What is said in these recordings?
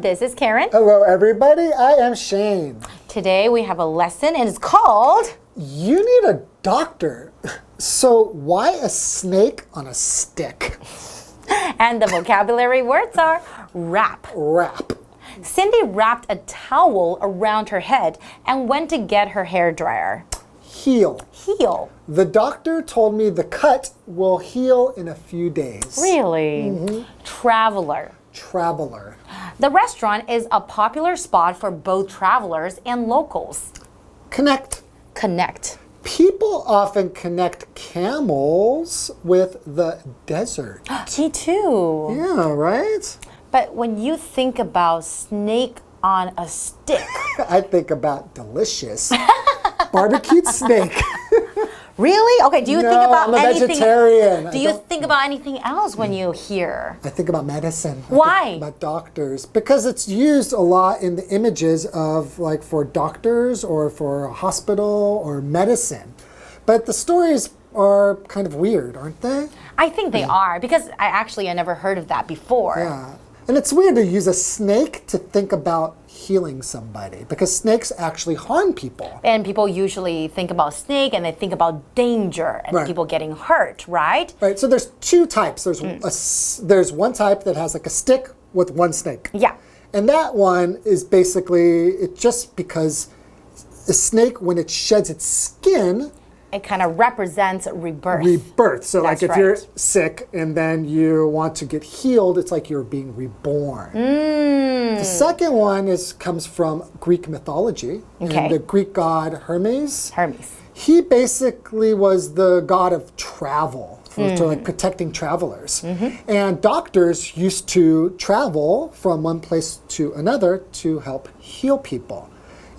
everyone, this is Karen. Hello everybody, I am Shane. Today we have a lesson and it's called You Need a Doctor. So why a snake on a stick? And the vocabulary words are wrap. Wrap. Cindy wrapped a towel around her head and went to get her hair dryer. Heal. Heal. The doctor told me the cut will heal in a few days. Really? Traveler. Traveler. The restaurant is a popular spot for both travelers and locals. Connect. Connect. People often connect camels with the desert. Me too. Yeah, right? But when you think about snake on a stick, I think about delicious barbecued snake. really? Okay, do you think about I'm a anything? vegetarian. Do you think about anything else when you hear? I think about medicine. Why? I think about doctors. Because it's used a lot in the images of like for doctors or for a hospital or medicine. But the stories are kind of weird, aren't they? I think they are because I never heard of that before. Yeah. And it's weird to use a snake to think about healing somebody because snakes actually harm people. And people usually think about snake and they think about danger and people getting hurt, right? Right. So there's two types. There's one type that has like a stick with one snake. Yeah. And that one is basically just because a snake, when it sheds its skin, it kind of represents rebirth. Rebirth. So That's like if you're sick and then you want to get healed, it's like you're being reborn. The second one comes from Greek mythology. Okay. And the Greek god Hermes. Hermes. He basically was the god of travel, to like protecting travelers. And doctors used to travel from one place to another to help heal people.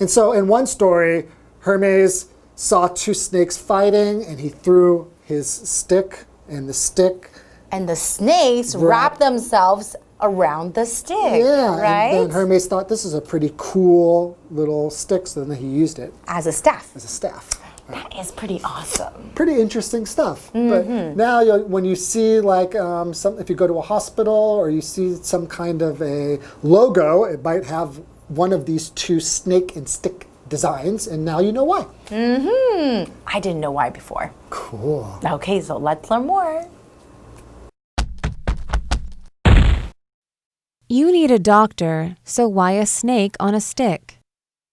And so in one story, Hermes saw two snakes fighting and he threw his stick and the snakes wrap themselves around the stick. Yeah, right? And then Hermes thought this is a pretty cool little stick, so then he used it as a staff. as a staff. That is pretty awesome. Pretty interesting stuff. But now when you see like if you go to a hospital or you see some kind of a logo, it might have one of these two snake and stick designs, and now you know why. I didn't know why before. Cool. Okay, so let's learn more. You need a doctor, so why a snake on a stick?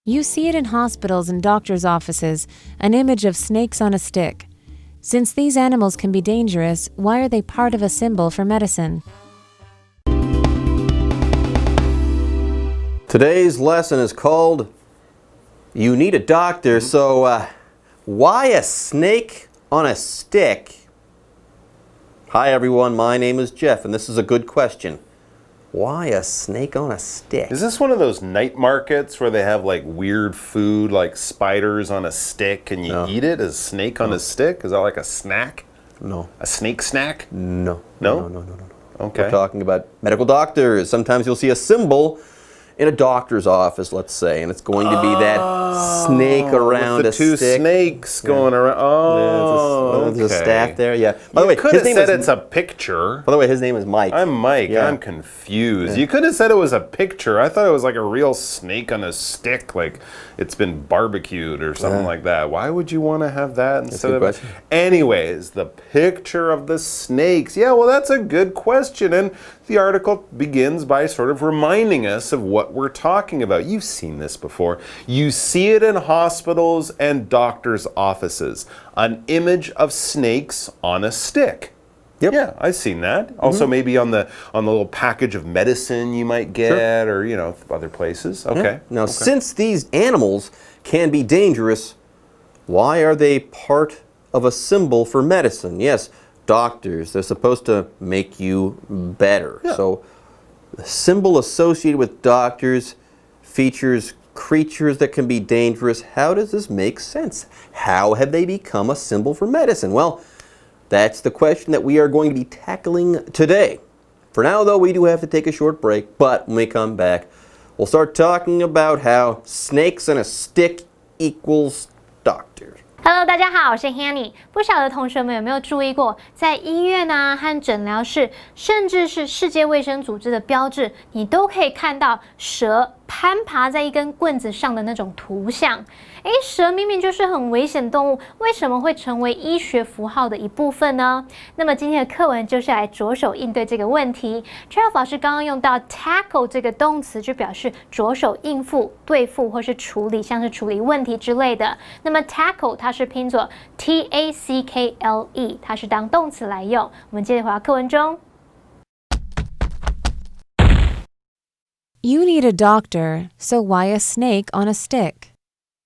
You see it in hospitals and doctors' offices, an image of snakes on a stick. Since these animals can be dangerous, why are they part of a symbol for medicine? Today's lesson is called You Need a Doctor, so why a snake on a stick? Hi everyone, my name is Jeff and this is a good question. Why a snake on a stick? Is this one of those night markets where they have like weird food like spiders on a stick and you eat it as a snake on a stick? Is that like a snack? No. A snake snack? No. No? No. Okay. We're talking about medical doctors. Sometimes you'll see a symbol in a doctor's office, let's say, and it's going to be that snake around with the two stick. Snakes going around. Oh, there's a okay. staff there. Yeah. By the You way, could his have name said is, it's a picture. By the way, his name is Mike. I'm Mike. Yeah. I'm confused. You could have said it was a picture. I thought it was like a real snake on a stick, like it's been barbecued or something like that. Why would you want to have that instead of? question. Anyways, the picture of the snakes. Yeah, well, that's a good question, and the article begins by sort of reminding us of what we're talking about. You've seen this before. You see it in hospitals and doctors' offices. An image of snakes on a stick. Yep. Yeah, I've seen that. Also, maybe on the little package of medicine you might get, or other places. Okay. Now, since these animals can be dangerous, why are they part of a symbol for medicine? Yes, doctors, they're supposed to make you better. Yeah. So the symbol associated with doctors features creatures that can be dangerous. How does this make sense? How have they become a symbol for medicine? Well, that's the question that we are going to be tackling today. For now, though, we do have to take a short break, but when we come back, we'll start talking about how snakes on a stick equals doctors. Hello， 大家好，我是 Hanny。不晓得同学们有没有注意过，在医院啊和诊疗室，甚至是世界卫生组织的标志，你都可以看到蛇攀爬在一根棍子上的那种图像。蛇明明就是很危险动物，为什么会成为医学符号的一部分呢？那么今天的课文就是来着手应对这个问题。Charles 老师刚刚用到 tackle 这个动词，就表示着手应付、对付或是处理，像是处理问题之类的。那么 tackle 它是拼作 T-A-C-K-L-E， 它是当动词来用。我们接着回到课文中。You need a doctor, so why a snake on a stick?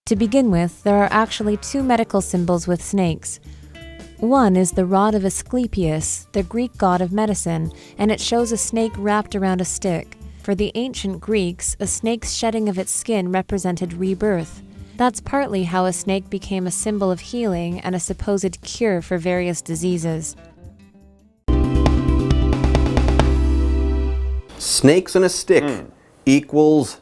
To begin with, there are actually two medical symbols with snakes. One is the rod of Asclepius, the Greek god of medicine, and it shows a snake wrapped around a stick. For the ancient Greeks, a snake's shedding of its skin represented rebirth. That's partly how a snake became a symbol of healing and a supposed cure for various diseases. Snakes on a stick equals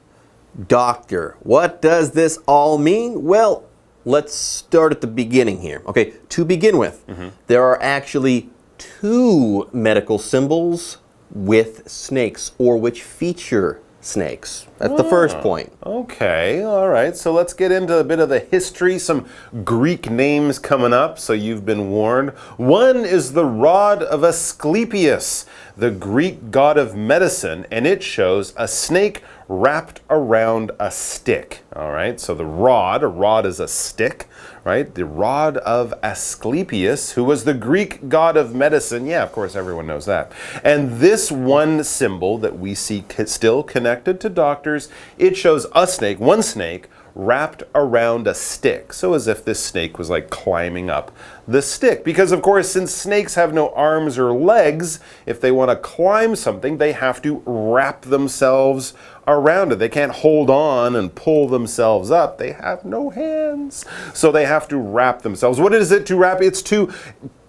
doctor. What does this all mean? Well, let's start at the beginning here. Okay, to begin with, there are actually two medical symbols with snakes, or which feature snakes. That's the first point. Okay, all right. So let's get into a bit of the history, some Greek names coming up, so you've been warned. One is the rod of Asclepius, the Greek god of medicine, and it shows a snake wrapped around a stick. All right, so the rod, a rod is a stick, right? The rod of Asclepius, who was the Greek god of medicine. Yeah, of course, everyone knows that. And this one symbol that we see still connected to doctors, it shows a snake, one snake, wrapped around a stick. So as if this snake was like climbing up the stick. Because of course, since snakes have no arms or legs, if they want to climb something, they have to wrap themselves around it. They can't hold on and pull themselves up. They have no hands. So they have to wrap themselves. What is it to wrap? It's to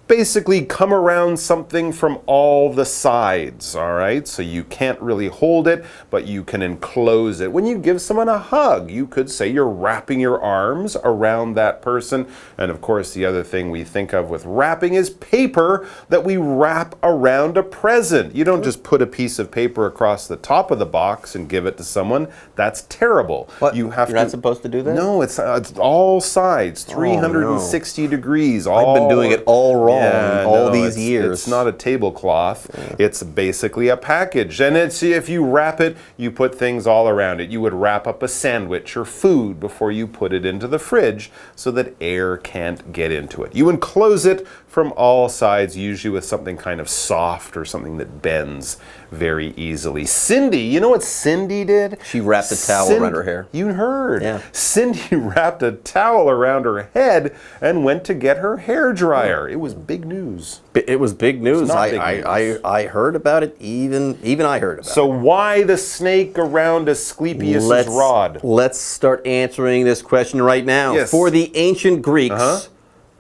basically come around something from all the sides, all right? So you can't really hold it, but you can enclose it. When you give someone a hug, you could say you're wrapping your arms around that person. And of course, the other thing we think of with wrapping is paper that we wrap around a present. You don't just put a piece of paper across the top of the box and give it to someone. That's terrible. What? You're not supposed to do that? No, it's all sides, 360 degrees. I've been doing it all wrong. These years. It's not a tablecloth. It's basically a package. And if you wrap it, you put things all around it. You would wrap up a sandwich or food before you put it into the fridge so that air can't get into it. You enclose it from all sides, usually with something kind of soft or something that bends very easily. Cindy, you know what Cindy did? She wrapped a towel around her hair. You heard. Yeah. Cindy wrapped a towel around her head and went to get her hair dryer. It was big news. It was big news. I heard about it. Even I heard about it. So why the snake around Asclepius' rod? Let's start answering this question right now. Yes. For the ancient Greeks,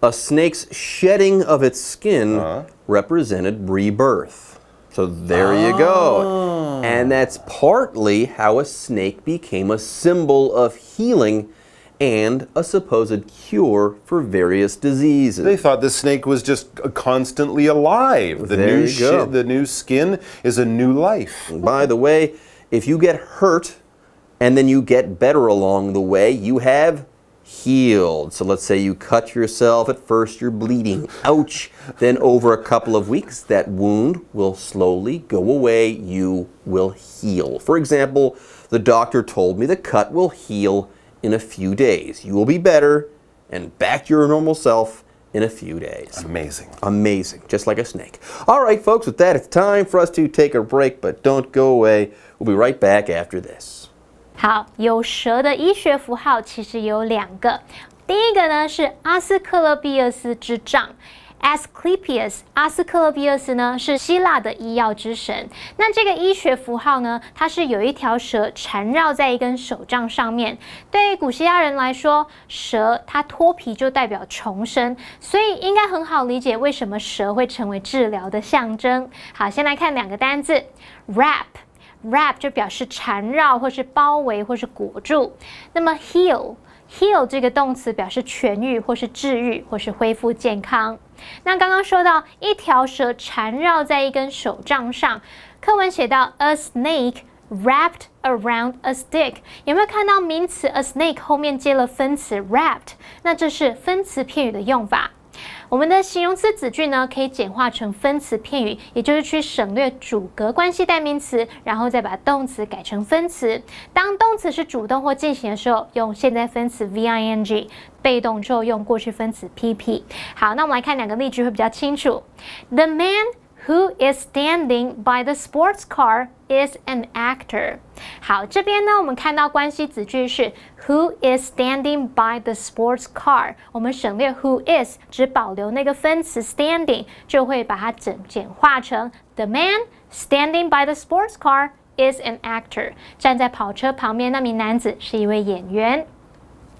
a snake's shedding of its skin represented rebirth. So there you go. And that's partly how a snake became a symbol of healing and a supposed cure for various diseases. They thought the snake was just constantly alive. The new skin is a new life. By the way, if you get hurt and then you get better along the way, you have healed. So let's say you cut yourself. At first you're bleeding. Ouch. Then over a couple of weeks, that wound will slowly go away. You will heal. For example, the doctor told me the cut will heal in a few days. You will be better and back to your normal self in a few days. Amazing. Amazing. Just like a snake. All right, folks, with that, it's time for us to take a break, but don't go away. We'll be right back after this. 好，有蛇的医学符号其实有两个，第一个呢是阿斯克勒庇厄斯之杖。Asclepius， 阿斯克勒庇厄斯呢是希腊的医药之神。那这个医学符号呢，它是有一条蛇缠绕在一根手杖上面。对于古希腊人来说，蛇它脱皮就代表重生，所以应该很好理解为什么蛇会成为治疗的象征。好，先来看两个单字 ，wrap 就表示缠绕或是包围或是裹住。那么 heal heal 这个动词表示痊愈或是治愈或是恢复健康。那刚刚说到一条蛇缠绕在一根手杖上，课文写到 a snake wrapped around a stick， 有没有看到名词 a snake 后面接了分词 wrapped？ 那这是分词片语的用法。我们的形容词子句呢，可以简化成分词片语，也就是去省略主格关系代名词，然后再把动词改成分词。当动词是主动或进行的时候，用现在分词 VING； 被动之后用过去分词 PP。好，那我们来看两个例句会比较清楚。The man who is standing by the sports car is an actor。 好，这边呢，我们看到关系子句是 who is standing by the sports car， 我们省略 who is， 只保留那个分词 standing， 就会把它简化成 the man standing by the sports car is an actor。 站在跑车旁边那名男子是一位演员。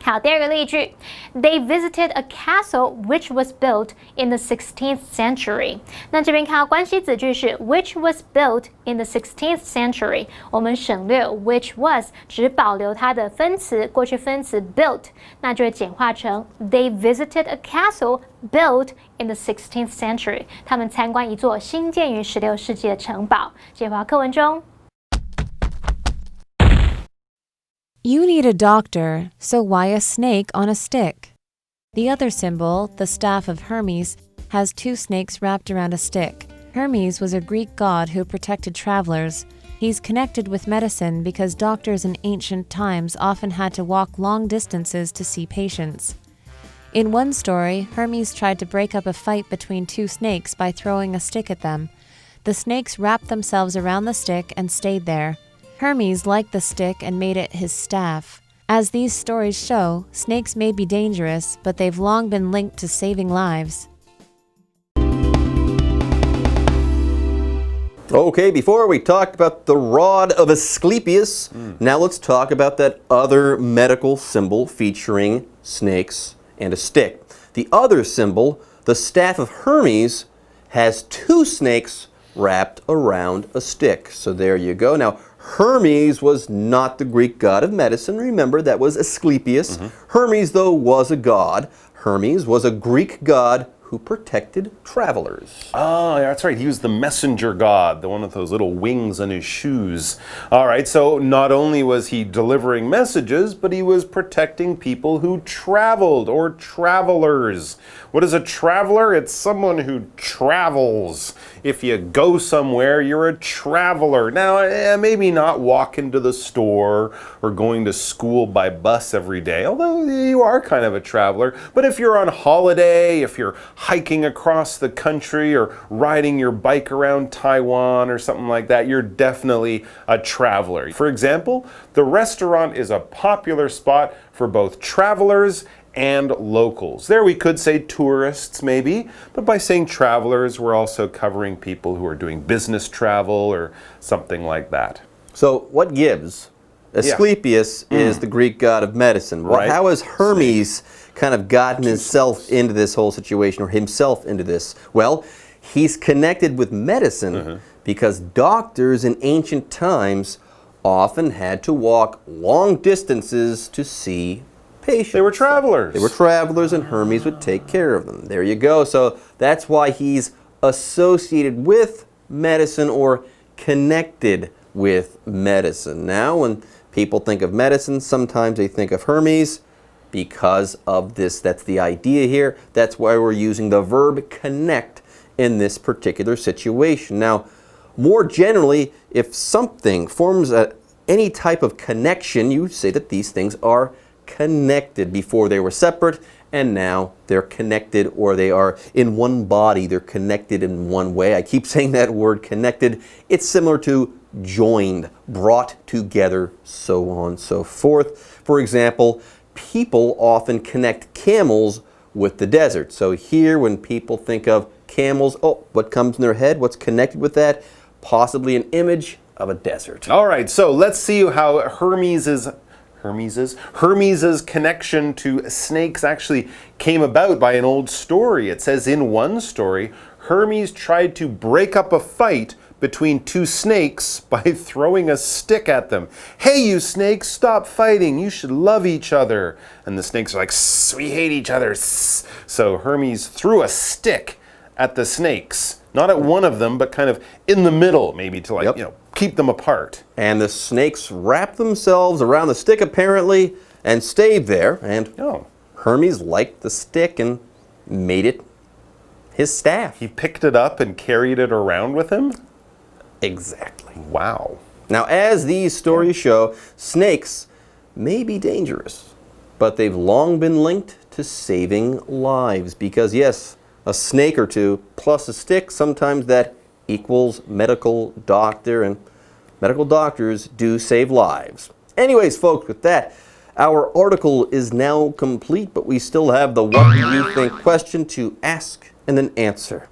好，第二个例句 ，They visited a castle which was built in the 16th century。 那这边看到关系子句是 which was built in the 16th century， 我们省略 which was， 只保留它的分词过去分词 built， 那就会简化成 They visited a castle built in the 16th century。 他们参观一座兴建于16世纪的城堡。这句话课文中。You need a doctor, so why a snake on a stick? The other symbol, the staff of Hermes, has two snakes wrapped around a stick. Hermes was a Greek god who protected travelers. He's connected with medicine because doctors in ancient times often had to walk long distances to see patients. In one story, Hermes tried to break up a fight between two snakes by throwing a stick at them. The snakes wrapped themselves around the stick and stayed there. Hermes liked the stick and made it his staff. As these stories show, snakes may be dangerous, but they've long been linked to saving lives. Okay, before we talked about the rod of Asclepius, now let's talk about that other medical symbol featuring snakes and a stick. The other symbol, the staff of Hermes, has two snakes wrapped around a stick. So there you go. Now, Hermes was not the Greek god of medicine. Remember, that was Asclepius. Hermes, though, was a god. Hermes was a Greek god who protected travelers. Ah, that's right. He was the messenger god, the one with those little wings on his shoes. All right, so not only was he delivering messages, but he was protecting people who traveled, or travelers. What is a traveler? It's someone who travels. If you go somewhere, you're a traveler. Now, maybe not walking to the store or going to school by bus every day, although you are kind of a traveler. But if you're on holiday, if you're hiking across the country or riding your bike around Taiwan or something like that, you're definitely a traveler. For example, the restaurant is a popular spot for both travelers and locals. There we could say tourists maybe, but by saying travelers, we're also covering people who are doing business travel or something like that. So what gives? Asclepius is the Greek god of medicine. Well, Right. how has Hermes kind of gotten himself into this whole situation, or himself into this? Well, he's connected with medicine because doctors in ancient times often had to walk long distances to see patients. They were travelers. They were travelers, and Hermes would take care of them. There you go. So that's why he's associated with medicine, or connected with medicine. Now, when people think of medicine, sometimes they think of Hermes because of this. That's the idea here. That's why we're using the verb connect in this particular situation. Now, more generally, if something forms any type of connection, you say that these things are connected. Before they were separate, and now they're connected, or they are in one body. They're connected in one way. I keep saying that word connected. It's similar to joined, brought together, so on and so forth. For example, people often connect camels with the desert. So here, when people think of camels, oh, what comes in their head? What's connected with that? Possibly an image of a desert. All right, so let's see how Hermes's connection to snakes actually came about by an old story. It says in one story, Hermes tried to break up a fight between two snakes by throwing a stick at them. Hey, you snakes, stop fighting. You should love each other. And the snakes are like, we hate each other. So Hermes threw a stick at the snakes. Not at one of them, but kind of in the middle, maybe to keep them apart. And the snakes wrapped themselves around the stick apparently and stayed there. And Hermes liked the stick and made it his staff. He picked it up and carried it around with him? Exactly. Wow. Now, as these stories show, snakes may be dangerous, but they've long been linked to saving lives because, yes, a snake or two plus a stick, sometimes that equals medical doctor, and medical doctors do save lives. Anyways, folks, with that, our article is now complete, but we still have the what do you think question to ask and then answer.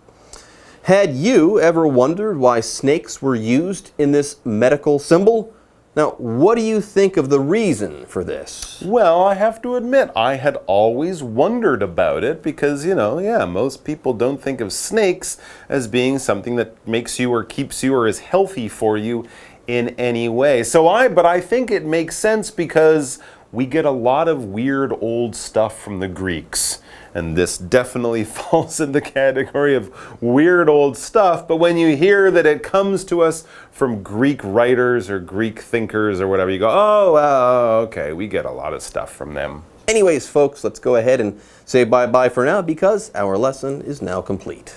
Had you ever wondered why snakes were used in this medical symbol? Now, what do you think of the reason for this? Well, I have to admit, I had always wondered about it because, most people don't think of snakes as being something that makes you or keeps you or is healthy for you in any way. But I think it makes sense because we get a lot of weird old stuff from the Greeks. And this definitely falls in the category of weird old stuff. But when you hear that it comes to us from Greek writers or Greek thinkers or whatever, you go, okay, we get a lot of stuff from them. Anyways, folks, let's go ahead and say bye-bye for now because our lesson is now complete.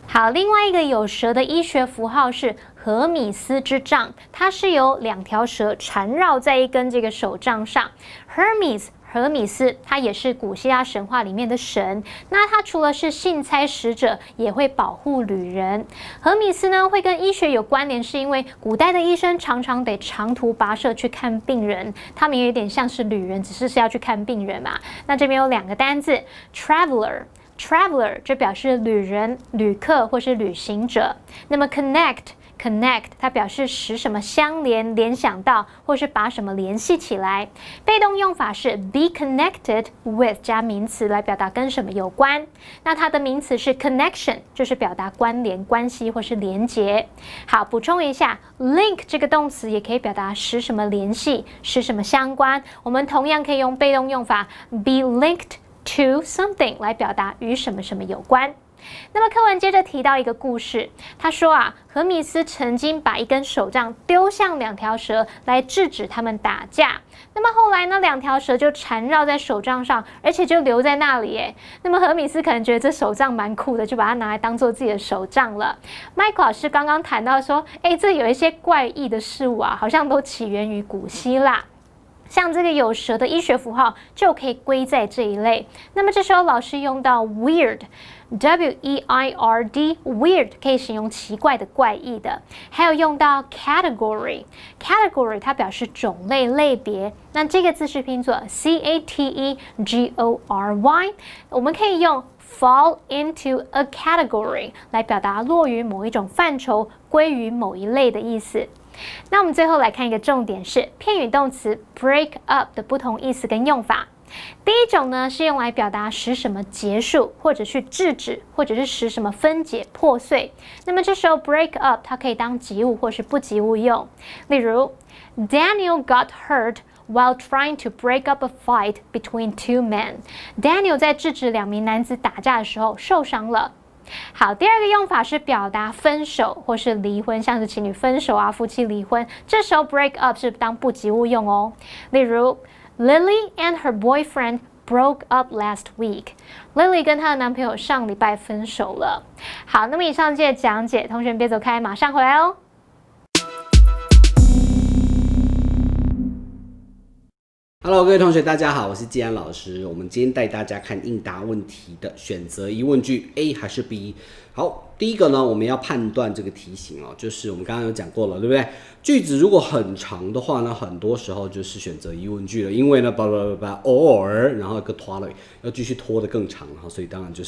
好，另外一个有蛇的医学符号是荷米斯之杖，它是由2条蛇缠绕在一根这个手杖上。荷米斯，他也是古希腊神话里面的神。那他除了是信差使者，也会保护旅人。荷米斯呢，会跟医学有关联，是因为古代的医生常常得长途跋涉去看病人，他们也有点像是旅人，只是要去看病人嘛。那这边有2个单字 ，traveler 就表示旅人、旅客或是旅行者。那么 connect 它表示使什么相连、联想到，或是把什么联系起来。被动用法是 be connected with 加名词来表达跟什么有关。那它的名词是 connection， 就是表达关联、关系或是连结。好，补充一下 ，link 这个动词也可以表达使什么联系、使什么相关。我们同样可以用被动用法 be linked to something 来表达与什么什么有关。那么课文接着提到一个故事，他说荷米斯曾经把一根手杖丢向2条蛇来制止他们打架。那么后来呢，2条蛇就缠绕在手杖上，而且就留在那里耶。那么荷米斯可能觉得这手杖蛮酷的，就把它拿来当做自己的手杖了。麦克老师刚刚谈到说，这有一些怪异的事物好像都起源于古希腊。像这个有蛇的医学符号就可以归在这一类。那么这时候老师用到 weird W-E-I-R-D weird 可以形容奇怪的、怪异的。还有用到 category 它表示种类、类别。那这个字是拼作 C-A-T-E-G-O-R-Y， 我们可以用fall into a category 来表达落于某一种范畴、归于某一类的意思。那我们最后来看一个重点是片语动词 break up 的不同意思跟用法。第一种呢是用来表达使什么结束，或者去制止，或者是使什么分解、破碎。那么这时候 break up 它可以当及物或是不及物用。例如 Daniel got hurt while trying to break up a fight between two men. Daniel 在制止2名男子打架的时候受伤了。好，第二个用法是表达分手或是离婚，像是情侣分手夫妻离婚，这时候 break up 是当不及物用哦。例如 Lily and her boyfriend broke up last week. Lily 跟她的男朋友上礼拜分手了。好，那么以上这些讲解，同学别走开，马上回来哦。Hello， 各位同学，大家好，我是季安老师。我们今天带大家看应答问题的选择疑问句 A 还是 B。好，第一个呢，我们要判断这个题型就是我们刚刚有讲过了，对不对？句子如果很长的话呢，很多时候就是选择疑问句了，因为呢，or 然后一个拖了，要继续拖得更长，所以当然就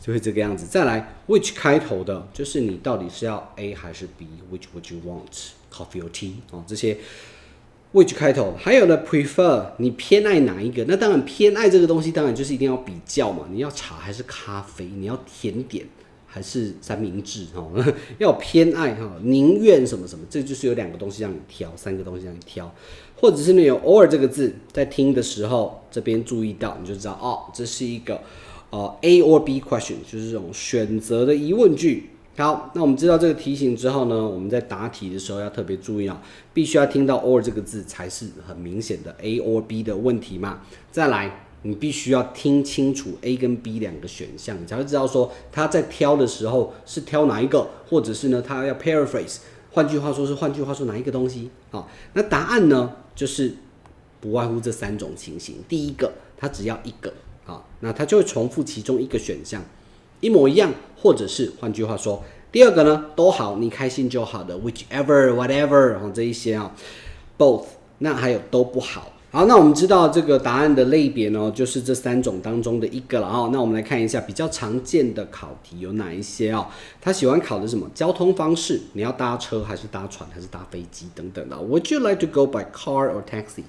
会这个样子。再来 which 开头的，就是你到底是要 A 还是 B？Which would you want? Coffee or tea？ 这些。which 开头，还有呢 prefer 你偏爱哪一个？那当然偏爱这个东西，当然就是一定要比较嘛。你要茶还是咖啡？你要甜点还是三明治要有偏爱宁愿什么什么，这就是有2个东西让你挑，3个东西让你挑，或者是你有 or 这个字在听的时候，这边注意到你就知道哦，这是一个A or B question， 就是这种选择的疑问句。好，那我们知道这个题型之后呢，我们在答题的时候要特别注意必须要听到 or 这个字才是很明显的 A or B 的问题嘛。再来，你必须要听清楚 A 跟 B 2个选项，你才会知道说他在挑的时候是挑哪一个，或者是呢他要 paraphrase， 换句话说哪一个东西。好，那答案呢就是不外乎这3种情形。第一个，它只要1个，好，那它就会重复其中1个选项，一模一样，或者是换句话说，第2个呢都好，你开心就好的 whichever whatever 这一些both， 那还有都不好。好，那我们知道这个答案的类别呢，就是这3种当中的1个了那我们来看一下比较常见的考题有哪一些他喜欢考的是什么？交通方式，你要搭车还是搭船还是搭飞机等等的。Would you like to go by car or taxi？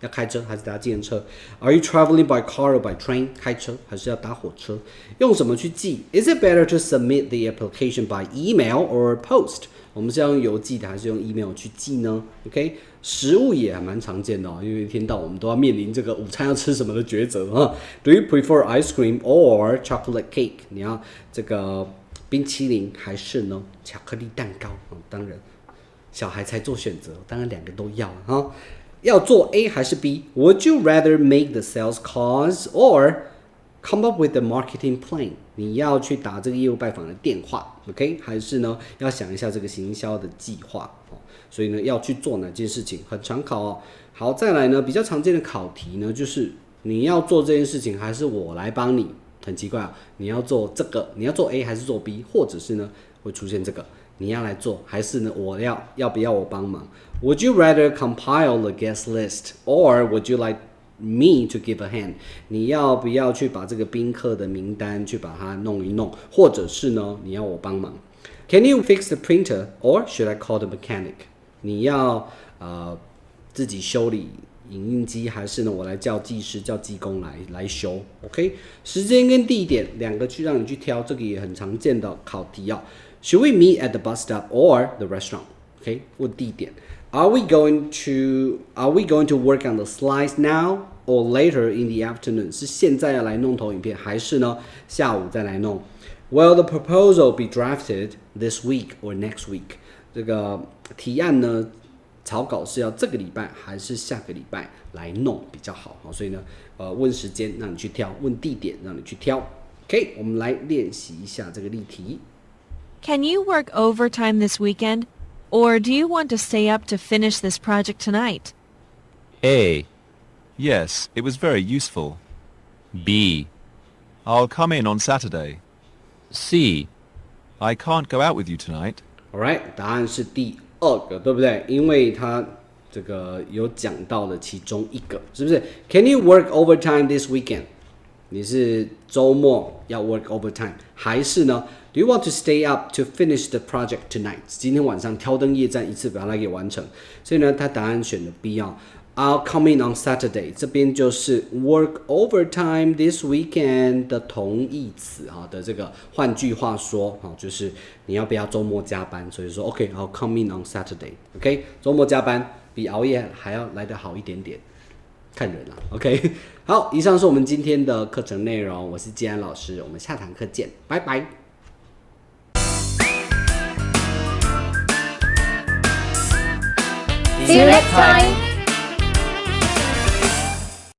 要开车还是搭计程车 ？Are you traveling by car or by train？ 开车还是要搭火车？用什么去寄 ？Is it better to submit the application by email or post？ 我们是要用邮寄的还是用 email 去寄呢 ？OK， 食物也还蛮常见的因为一天到晚我们都要面临这个午餐要吃什么的抉择Do you prefer ice cream or chocolate cake？ 你要这个冰淇淋还是呢巧克力蛋糕当然，小孩才做选择，当然2个都要要做 A 还是 B？Would you rather make the sales calls or come up with the marketing plan？ 你要去打这个业务拜访的电话 ，OK？ 还是呢要想一下这个行销的计划所以呢要去做哪件事情，很常考好，再来呢比较常见的考题呢，就是你要做这件事情还是我来帮你？很奇怪你要做这个，你要做 A 还是做 B？ 或者是呢会出现这个，你要来做还是呢我要不要我帮忙？Would you rather compile the guest list or would you like me to give a hand？ 你要不要去把这个宾客的名单去把它弄一弄，或者是呢你要我帮忙？ Can you fix the printer or should I call the mechanic？ 你要自己修理影印机，还是呢我来叫技师叫技工来修 OK？ 时间跟地点2个去让你去挑，这个也很常见的考题Should we meet at the bus stop or the restaurant？ OK， 问地点。Are we going to work on the slides now or later in the afternoon？ 是现在要来弄投影片，还是呢下午再来弄？ Will the proposal be drafted this week or next week？ 这个提案呢草稿是要这个礼拜还是下个礼拜来弄比较好所以呢问时间让你去挑，问地点让你去挑。 OK， 我们来练习一下这个例题。 Can you work overtime this weekend? Or do you want to stay up to finish this project tonight? A. Yes, it was very useful. B. I'll come in on Saturday. C. I can't go out with you tonight. Alright， 答案是第2个，对不对？因为它这个有讲到的其中1个，是不是 ？Can you work overtime this weekend？ 你是周末要 work overtime， 还是呢 ？Do you want to stay up to finish the project tonight？ 今天晚上挑灯夜战一次把它给完成。所以呢，他答案选的 B I'll come in on Saturday， 这边就是 work overtime this weekend 的同义词的这个，换句话说就是你要不要周末加班？所以说 OK I'll come in on Saturday。OK， 周末加班比熬夜还要来得好一点点。看人啦 ，OK， 好，以上是我们今天的课程内容，我是季安老师，我们下堂课见，拜拜。See you next time.